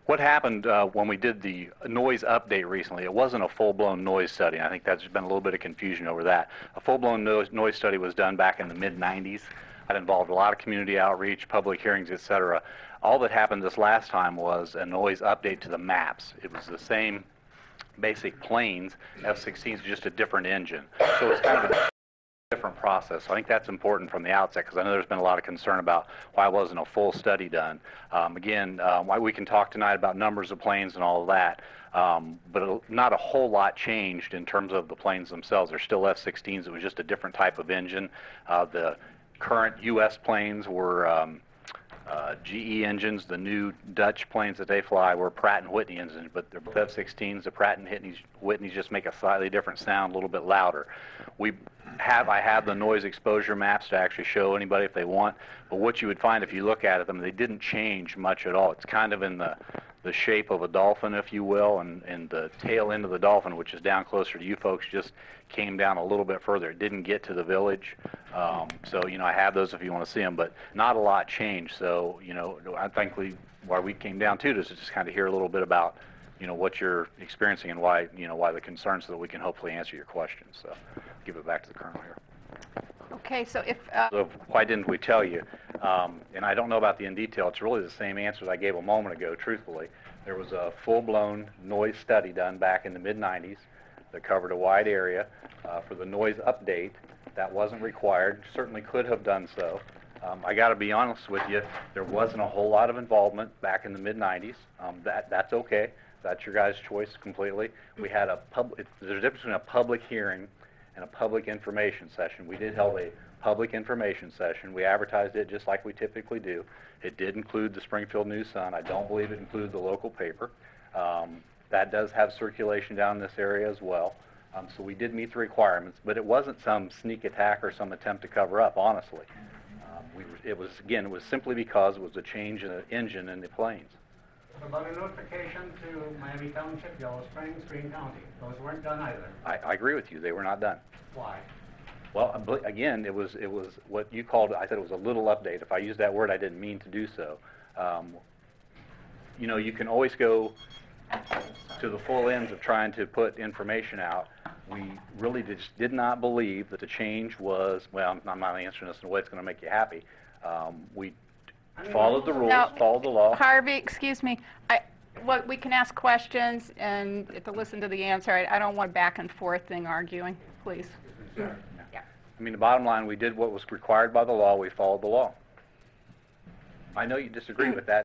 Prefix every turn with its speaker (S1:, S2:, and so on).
S1: What happened when we did the noise update recently, it wasn't a full-blown noise study. I think there's been a little bit of confusion over that. A full-blown noise study was done back in the mid-90s. That involved a lot of community outreach, public hearings, etc. All that happened this last time was a noise update to the maps. It was the same basic planes, F-16s, just a different engine. So it's kind of a different process. So I think that's important from the outset, because I know there's been a lot of concern about why wasn't a full study done. Why we can talk tonight about numbers of planes and all of that, but not a whole lot changed in terms of the planes themselves. They're still F-16s. It was just a different type of engine. The current U.S. planes were GE engines. The new Dutch planes that they fly were Pratt & Whitney engines, but they're both F-16s. The Pratt & Whitneys just make a slightly different sound, a little bit louder. I have the noise exposure maps to actually show anybody if they want, but what you would find if you look at them, they didn't change much at all. It's kind of in the shape of a dolphin, if you will, and the tail end of the dolphin, which is down closer to you folks, just came down a little bit further. It didn't get to the village. So, I have those if you want to see them, but not a lot changed. So, I think why we came down to is to just kind of hear a little bit about, what you're experiencing and why, why the concerns, so that we can hopefully answer your questions. So, give it back to the Colonel here.
S2: Okay, so
S1: So why didn't we tell you? And I don't know about the in detail. It's really the same answers I gave a moment ago, truthfully. There was a full-blown noise study done back in the mid-90s that covered a wide area. For the noise update, that wasn't required. Certainly could have done so. I got to be honest with you, there wasn't a whole lot of involvement back in the mid-90s. That's okay. That's your guys' choice completely. We had there's a difference between a public hearing and a public information session. We did hold a public information session. We advertised it just like we typically do. It did include the Springfield News-Sun. I don't believe it included the local paper. That does have circulation down in this area as well. So we did meet the requirements, but it wasn't some sneak attack or some attempt to cover up, honestly. It was simply because it was a change in the engine in the planes.
S3: What about a notification to Miami Township, Yellow Springs, Greene County? Those weren't done either.
S1: I agree with you. They were not done.
S3: Why?
S1: Well, again, it was what you called, I said it was a little update. If I used that word, I didn't mean to do so. You can always go to the full ends of trying to put information out. We really just did not believe that the change was, well, I'm not answering this in a way that's going to make you happy. We followed the rules, followed the law.
S2: Harvey, excuse me. We can ask questions and to listen to the answer. I don't want back and forth thing arguing, please.
S3: Sure.
S2: Yeah.
S1: I mean, the bottom line, we did what was required by the law. We followed the law. I know you disagree with that.